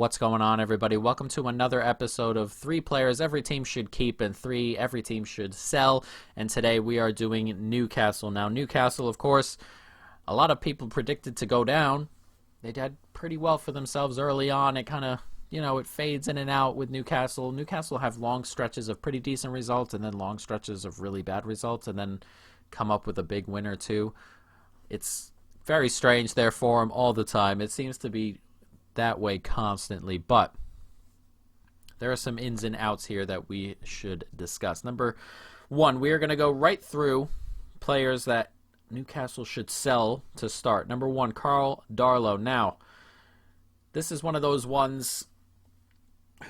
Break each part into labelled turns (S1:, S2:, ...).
S1: What's going on, everybody? Welcome to another episode of 3 players every team should keep and 3 every team should sell. And today we are doing Newcastle. Now, Newcastle, of course, a lot of people predicted to go down. They did pretty well for themselves early on. It kind of, it fades in and out with Newcastle. Newcastle have long stretches of pretty decent results and then long stretches of really bad results and then come up with a big win or two. It's very strange their form all the time. It seems to be that way constantly, but there are some ins and outs here that we should discuss. Number 1, we are going to go right through players that Newcastle should sell to start. Number 1, Karl Darlow. Now, this is one of those ones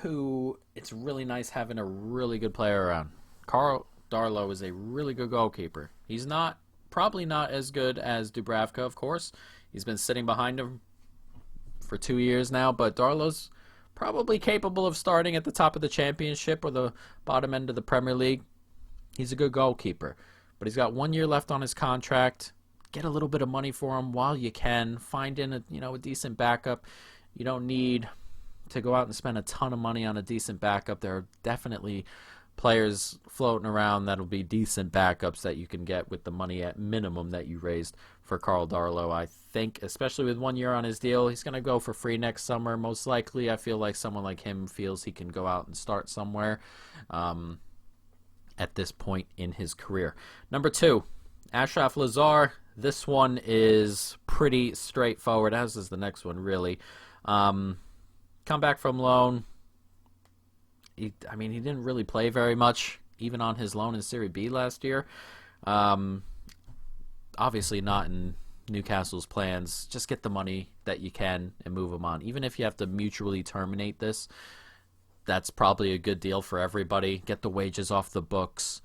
S1: who it's really nice having a really good player around. Karl Darlow is a really good goalkeeper. He's probably not as good as Dubravka, of course. He's been sitting behind him for 2 years now, but Darlow's probably capable of starting at the top of the Championship or the bottom end of the Premier League. He's a good goalkeeper, but he's got 1 year left on his contract. Get a little bit of money for him while you can. Find in a decent backup. You don't need to go out and spend a ton of money on a decent backup. There are definitely players floating around that'll be decent backups that you can get with the money at minimum that you raised for Karl Darlow. I think, especially with 1 year on his deal, he's going to go for free next summer. Most likely, I feel like someone like him feels he can go out and start somewhere at this point in his career. Number 2, Ashraf Lazar. This one is pretty straightforward, as is the next one, really. Come back from loan. He didn't really play very much, even on his loan in Serie B last year. Obviously not in Newcastle's plans. Just get the money that you can and move him on. Even if you have to mutually terminate this, that's probably a good deal for everybody. Get the wages off the books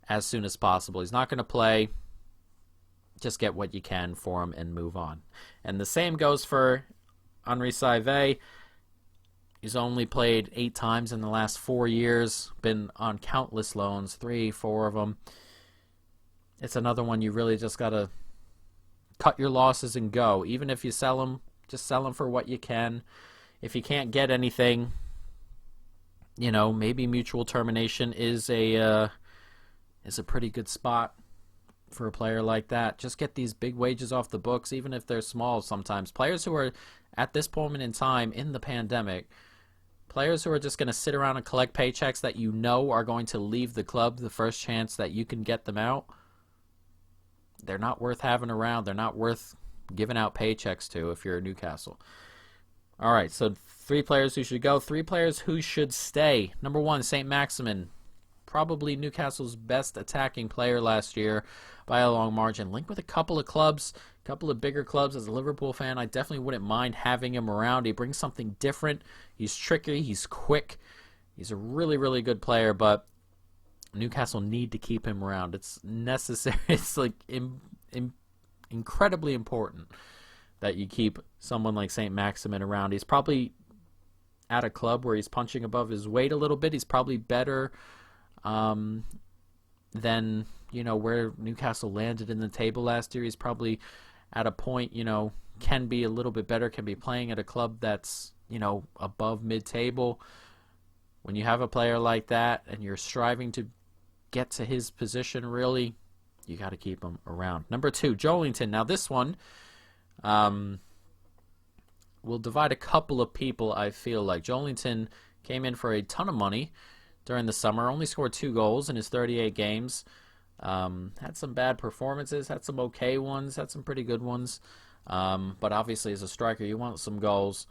S1: as soon as possible. He's not going to play. Just get what you can for him and move on. And the same goes for Henri Saivet. He's only played 8 times in the last 4 years, been on countless loans, 3, 4 of them. It's another one you really just got to cut your losses and go. Even if you sell him, just sell him for what you can. If you can't get anything, maybe mutual termination is a pretty good spot for a player like that. Just get these big wages off the books, even if they're small sometimes. Players who are, at this moment in time in the pandemic, players who are just going to sit around and collect paychecks that are going to leave the club the first chance that you can get them out, they're not worth having around. They're not worth giving out paychecks to if you're Newcastle. All right, so 3 players who should go, 3 players who should stay. Number 1, St. Maximin. Probably Newcastle's best attacking player last year by a long margin. Linked with a couple of clubs, a couple of bigger clubs. As a Liverpool fan, I definitely wouldn't mind having him around. He brings something different. He's tricky. He's quick. He's a really, really good player, but Newcastle need to keep him around. It's necessary. It's incredibly important that you keep someone like St. Maximin around. He's probably at a club where he's punching above his weight a little bit. He's probably better than where Newcastle landed in the table last year. He's probably at a point can be a little bit better, can be playing at a club that's above mid-table. When you have a player like that and you're striving to get to his position, really, you got to keep him around. Number 2, Joelinton. Now this one will divide a couple of people, I feel like. Joelinton came in for a ton of money during the summer, only scored 2 goals in his 38 games. Had some bad performances, had some okay ones, had some pretty good ones. But obviously as a striker, you want some goals.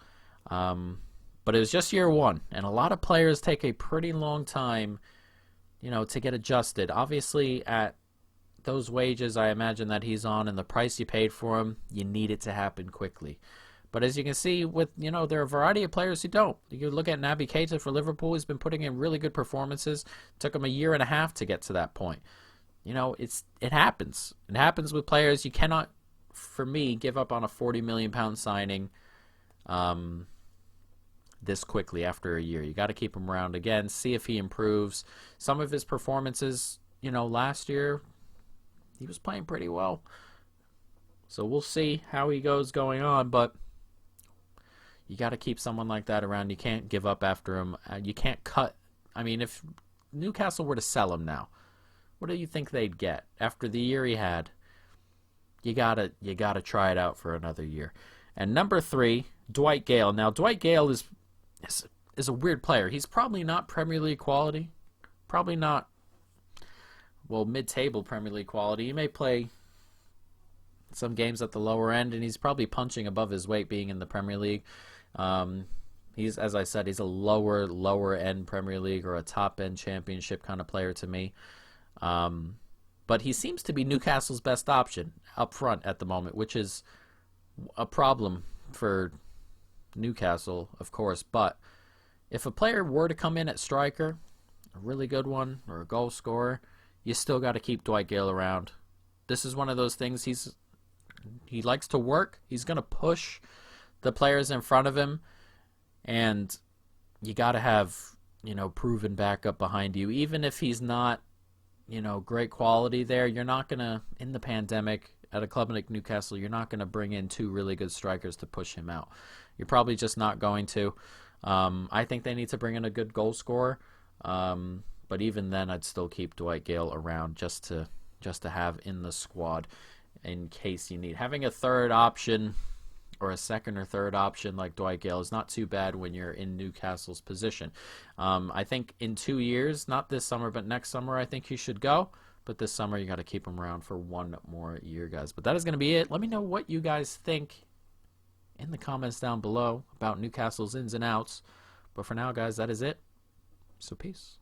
S1: But it was just year 1, and a lot of players take a pretty long time, to get adjusted. Obviously at those wages I imagine that he's on and the price you paid for him, you need it to happen quickly. But as you can see, with there are a variety of players who don't. You can look at Naby Keita for Liverpool. He's been putting in really good performances. Took him a year and a half to get to that point. It happens. It happens with players. You cannot, for me, give up on a £40 million signing this quickly after a year. You got to keep him around again, see if he improves. Some of his performances, last year, he was playing pretty well. So we'll see how he goes going on, but You got to keep someone like that around. You can't give up after him. You can't cut. I mean, if Newcastle were to sell him now, what do you think they'd get after the year he had? You gotta try it out for another year. And number 3, Dwight Gale. Now Dwight Gale is a weird player. He's probably not Premier League quality. Probably not, well, mid-table Premier League quality. He may play some games at the lower end, and he's probably punching above his weight being in the Premier League. He's, as I said, he's a lower end Premier League or a top end Championship kind of player to me. But he seems to be Newcastle's best option up front at the moment, which is a problem for Newcastle, of course. But if a player were to come in at striker, a really good one, or a goal scorer, you still got to keep Dwight Gale around. This is one of those things. He likes to work. He's going to push the players in front of him, and you got to have, proven backup behind you. Even if he's not, great quality there, you're not going to, in the pandemic, at a club like Newcastle, you're not going to bring in 2 really good strikers to push him out. You're probably just not going to. I think they need to bring in a good goal scorer. But even then, I'd still keep Dwight Gale around just to have in the squad in case you need. Having a third option or a second or third option like Dwight Gale is not too bad when you're in Newcastle's position. I think in 2 years, not this summer, but next summer, I think he should go. But this summer, you got to keep him around for 1 more year, guys. But that is going to be it. Let me know what you guys think in the comments down below about Newcastle's ins and outs. But for now, guys, that is it. So peace.